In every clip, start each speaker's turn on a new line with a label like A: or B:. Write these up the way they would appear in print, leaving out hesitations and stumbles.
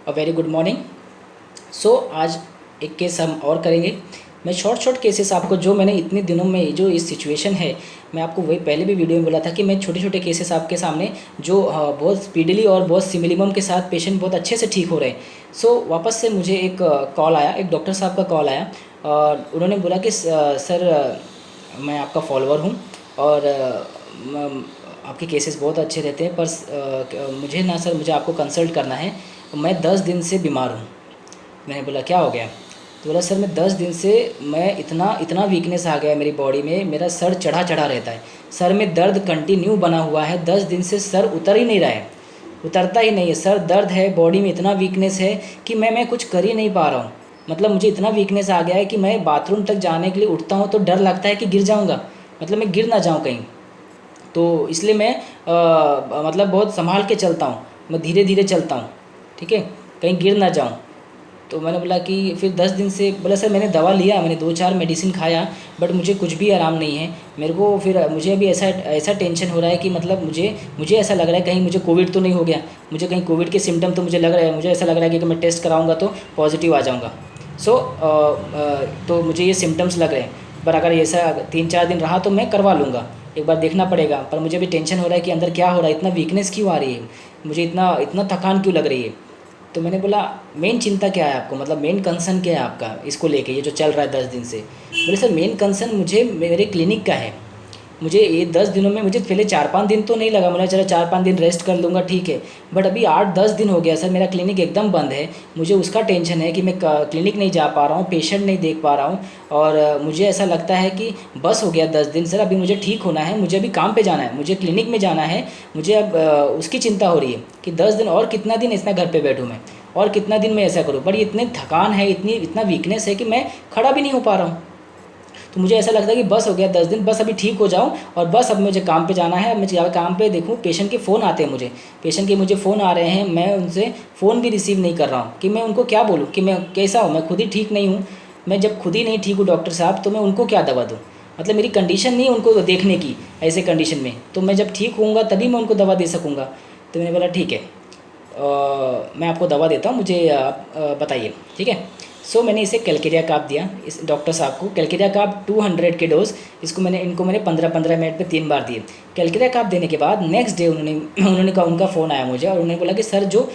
A: अ very good morning. So आज एक case हम और करेंगे। मैं शॉर्ट केसेस आपको, जो मैंने इतने दिनों में जो इस सिचुएशन है, मैं आपको वही पहले भी वीडियो में बोला था कि मैं छोटे छोटे केसेस आपके सामने जो बहुत स्पीडली और बहुत सिमिलिमम के साथ पेशेंट बहुत अच्छे से ठीक हो रहे हैं। सो वापस से मुझे एक कॉल आया, एक डॉक्टर साहब का कॉल आया और उन्होंने बोला कि सर मैं आपका फॉलोअर हूँ और आपके केसेस बहुत अच्छे रहते हैं, पर मुझे ना सर, मुझे आपको कंसल्ट करना है। मैं 10 दिन से बीमार हूँ। मैंने बोला क्या हो गया? तो बोला सर मैं 10 दिन से, मैं इतना इतना वीकनेस आ गया है मेरी बॉडी में, मेरा सर चढ़ा चढ़ा रहता है, सर में दर्द कंटिन्यू बना हुआ है। 10 दिन से सर उतर ही नहीं रहा है, उतरता ही नहीं है सर, दर्द है बॉडी में, इतना वीकनेस है कि मैं कुछ कर ही नहीं पा रहा हूँ। मतलब मुझे इतना वीकनेस आ गया है कि मैं बाथरूम तक जाने के लिए उठता हूँ तो डर लगता है कि गिर जाऊँगा, मतलब मैं गिर ना जाऊँ कहीं। तो इसलिए मैं मतलब बहुत संभाल के चलता हूँ, मैं धीरे धीरे चलता हूँ, ठीक है, कहीं गिर ना जाऊँ। तो मैंने बोला कि फिर 10 दिन से, बोला सर मैंने दवा लिया, मैंने 2-4 मेडिसिन खाया, बट मुझे कुछ भी आराम नहीं है। मेरे को फिर मुझे अभी ऐसा ऐसा टेंशन हो रहा है कि मतलब मुझे मुझे ऐसा लग रहा है कहीं मुझे कोविड तो नहीं हो गया, मुझे कहीं कोविड के सिम्टम तो मुझे लग रहा है, मुझे ऐसा लग रहा है कि मैं टेस्ट कराऊंगा तो पॉजिटिव आ जाऊंगा। सो तो मुझे ये सिम्टम्स लग रहे हैं, पर अगर ऐसा 3-4 दिन रहा तो मैं करवा लूँगा, एक बार देखना पड़ेगा। पर मुझे भी टेंशन हो रहा है कि अंदर क्या हो रहा है, इतना वीकनेस क्यों आ रही है, मुझे इतना इतना थकान क्यों लग रही है। तो मैंने बोला मेन चिंता क्या है आपको, मतलब मेन कंसर्न क्या है आपका इसको लेके, ये जो चल रहा है 10 दिन से? बोले सर मेन कंसर्न मुझे मेरे क्लिनिक का है। मुझे ये 10 दिनों में, मुझे पहले 4-5 दिन तो नहीं लगा, मुझे चलो 4-5 दिन रेस्ट कर लूँगा ठीक है, बट अभी 8-10 दिन हो गया सर मेरा क्लिनिक एकदम बंद है। मुझे उसका टेंशन है कि मैं क्लिनिक नहीं जा पा रहा हूँ, पेशेंट नहीं देख पा रहा हूँ, और मुझे ऐसा लगता है कि बस हो गया 10 दिन सर, अभी मुझे ठीक होना है, मुझे अभी काम पे जाना है, मुझे क्लिनिक में जाना है। मुझे अब उसकी चिंता हो रही है कि 10 दिन और कितना दिन इतना घर पे बैठूँ मैं, और कितना दिन मैं ऐसा करूँ, पर इतनी थकान है, इतना वीकनेस है कि मैं खड़ा भी नहीं हो पा रहा हूँ। तो मुझे ऐसा लगता है कि बस हो गया 10 दिन, बस अभी ठीक हो जाऊँ और बस अब मुझे काम पे जाना है। मैं काम पे देखूँ, पेशेंट के फ़ोन आते हैं मुझे, पेशेंट के मुझे फ़ोन आ रहे हैं, मैं उनसे फ़ोन भी रिसीव नहीं कर रहा हूँ कि मैं उनको क्या बोलूँ कि मैं कैसा हूँ, मैं खुद ही ठीक नहीं हूँ। मैं जब खुद ही नहीं ठीक हूँ डॉक्टर साहब, तो मैं उनको क्या दवा दूँ? मतलब मेरी कंडीशन नहीं है उनको देखने की ऐसे कंडीशन में, तो मैं जब ठीक होऊंगा तभी मैं उनको दवा दे सकूँगा। तो मैंने बोला ठीक है, मैं आपको दवा देता हूँ, मुझे आप बताइए, ठीक है। सो मैंने इसे कैलकेरिया काप दिया, इस डॉक्टर साहब को कैलकेरिया काप 200 के डोज, इनको मैंने 15-15 मिनट पे 3 बार दिए। कैलकेरिया काप देने के बाद नेक्स्ट डे उन्होंने कहा, उनका फ़ोन आया मुझे और उन्होंने बोला कि सर जो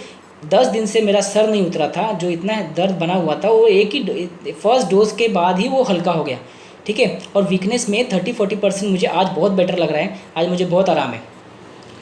A: 10 दिन से मेरा सर नहीं उतरा था, जो इतना दर्द बना हुआ था, वो एक ही फर्स्ट डोज के बाद ही वो हल्का हो गया, ठीक है। और वीकनेस में 30-40% मुझे आज बहुत बेटर लग रहा है, आज मुझे बहुत आराम है।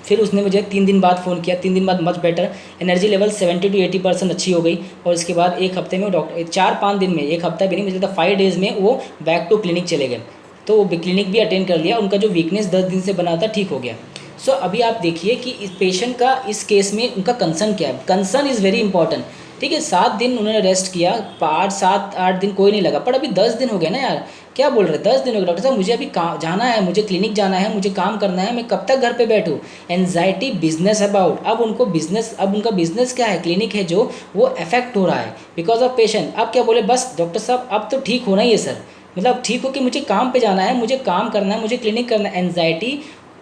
A: फिर उसने मुझे 3 दिन बाद फ़ोन किया, 3 दिन बाद मच बेटर, एनर्जी लेवल 70-80% अच्छी हो गई। और इसके बाद एक हफ्ते में, डॉक्टर 4-5 दिन में, एक हफ्ता भी नहीं, मुझे लगता 5 डेज़ में वो बैक टू क्लिनिक चले गए। तो वो क्लिनिक भी अटेंड कर लिया, उनका जो वीकनेस 10 दिन से बना था ठीक हो गया। सो अभी आप देखिए कि इस पेशेंट का इस केस में उनका कंसर्न क्या है। कंसर्न इज़ वेरी इंपॉर्टेंट, ठीक है। 7 दिन उन्होंने रेस्ट किया, 8-7-8 दिन कोई नहीं लगा, पर अभी 10 दिन हो गए ना यार, क्या बोल रहे हैं? 10 दिन हो गए डॉक्टर साहब, मुझे अभी जाना है, मुझे क्लिनिक जाना है, मुझे काम करना है, मैं कब तक घर पे बैठूँ? एनजाइटी बिजनेस अबाउट, अब उनको बिजनेस, अब उनका बिजनेस क्या है, क्लिनिक है जो, वो अफेक्ट हो रहा है बिकॉज ऑफ पेशेंट। अब क्या बोले, बस डॉक्टर साहब अब तो ठीक होना ही है सर, मतलब ठीक हो कि मुझे काम पे जाना है, मुझे काम करना है, मुझे क्लिनिक करना है। Anxiety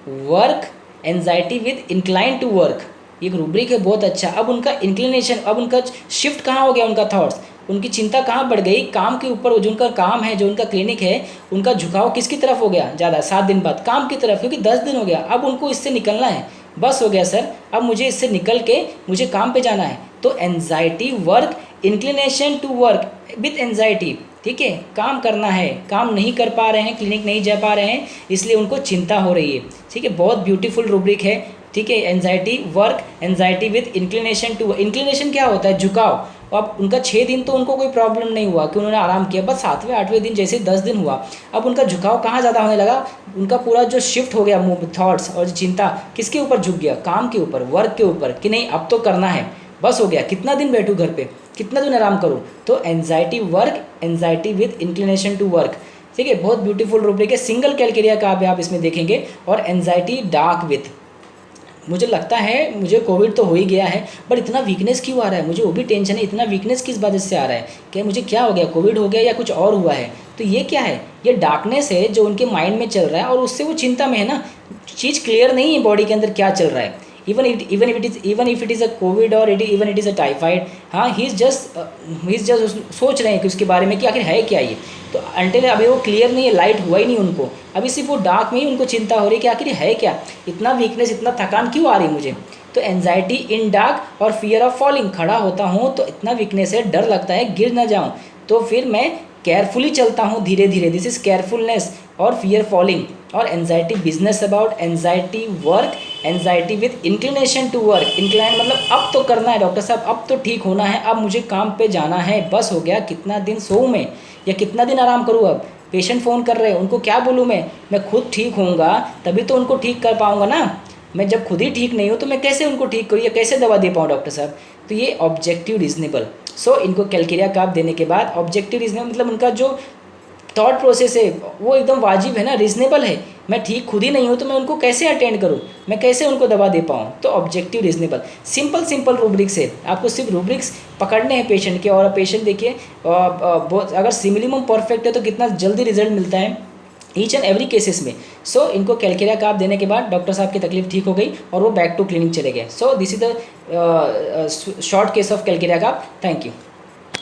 A: work, anxiety with incline to work, एक रूब्रिक है बहुत अच्छा। अब उनका इंक्लिनेशन, अब उनका शिफ्ट कहाँ हो गया, उनका थॉट्स, उनकी चिंता कहाँ बढ़ गई, काम के ऊपर। जो उनका काम है, जो उनका क्लिनिक है, उनका झुकाव किसकी तरफ हो गया ज़्यादा? 7 दिन बाद काम की तरफ, क्योंकि 10 दिन हो गया। अब उनको इससे निकलना है, बस हो गया सर, अब मुझे इससे निकल के मुझे काम पे जाना है। तो anxiety work, inclination to work with anxiety, ठीक है, काम करना है, काम नहीं कर पा रहे हैं, क्लिनिक नहीं जा पा रहे हैं, इसलिए उनको चिंता हो रही है, ठीक है। बहुत ब्यूटीफुल रूब्रिक है, ठीक है। Anxiety work, anxiety with inclination to, inclination क्या होता है? झुकाव। अब उनका 6 दिन तो उनको कोई प्रॉब्लम नहीं हुआ कि उन्होंने आराम किया, बस 7वें 8वें दिन जैसे 10 दिन हुआ, अब उनका झुकाव कहाँ ज़्यादा होने लगा, उनका पूरा जो शिफ्ट हो गया, थॉट्स और चिंता किसके ऊपर झुक गया? काम के ऊपर, वर्क के ऊपर, कि नहीं अब तो करना है, बस हो गया, कितना दिन बैठूँ घर पे, कितना दिन आराम करूँ? तो anxiety work, anxiety with inclination to work, ठीक है। बहुत ब्यूटीफुल रूब्रिक है, सिंगल कैलकेरिया का आप इसमें देखेंगे। और एनजाइटी डार्क विथ, मुझे लगता है मुझे कोविड तो हो ही गया है, बट इतना वीकनेस क्यों आ रहा है, मुझे वो भी टेंशन है, इतना वीकनेस किस वजह से आ रहा है, क्या मुझे क्या हो गया, कोविड हो गया या कुछ और हुआ है? तो ये क्या है? ये डार्कनेस है जो उनके माइंड में चल रहा है, और उससे वो चिंता में है ना, चीज़ क्लियर नहीं है बॉडी के अंदर क्या चल रहा है, even if it is a covid और even it is a typhoid, हाँ ही इज़ जस्ट सोच रहे हैं कि उसके बारे में कि आखिर है क्या ये। तो अंटिल अभी वो क्लियर नहीं है, लाइट हुआ ही नहीं उनको, अभी सिर्फ वो डार्क में ही उनको चिंता हो रही है कि आखिर है क्या, इतना वीकनेस इतना थकान क्यों आ रही मुझे। तो एनजाइटी इन डार्क और फियर ऑफ फॉलिंग, खड़ा होता हूँ तो इतना वीकनेस है, डर लगता है गिर ना जाऊँ, तो फिर मैं केयरफुली चलता हूँ धीरे धीरे, दिस इज़ केयरफुलनेस। और फियर फॉलिंग और anxiety business about, anxiety work, anxiety with inclination to work, incline मतलब अब तो करना है डॉक्टर साहब, अब तो ठीक होना है, अब मुझे काम पे जाना है, बस हो गया, कितना दिन सोऊं मैं या कितना दिन आराम करूँ। अब पेशेंट फ़ोन कर रहे हैं, उनको क्या बोलूँ मैं खुद ठीक होऊंगा तभी तो उनको ठीक कर पाऊँगा ना, मैं जब खुद ही ठीक नहीं हूँ तो मैं कैसे उनको ठीक करूँ या कैसे दवा दे पाऊँ डॉक्टर साहब। तो ये ऑब्जेक्टिव रीजनेबल। सो इनको कैलकेरिया काप देने के बाद ऑब्जेक्टिव रीजनेबल मतलब उनका जो थॉट प्रोसेस है वो एकदम वाजिब है ना, रीजनेबल है, मैं ठीक खुद ही नहीं हूँ तो मैं उनको कैसे अटेंड करूँ, मैं कैसे उनको दवा दे पाऊँ। तो ऑब्जेक्टिव रीजनेबल, सिंपल रूब्रिक्स है, आपको सिर्फ रूब्रिक्स पकड़ने हैं पेशेंट के, और पेशेंट देखिए अगर सिमिलिमम परफेक्ट है तो कितना जल्दी रिजल्ट मिलता है ईच एंड एवरी केसेस में। सो इनको कैलकेरिया काप देने के बाद डॉक्टर साहब की तकलीफ ठीक हो गई और वो बैक टू क्लिनिक चले गए। So this is the short case of Calcarea cup. Thank you.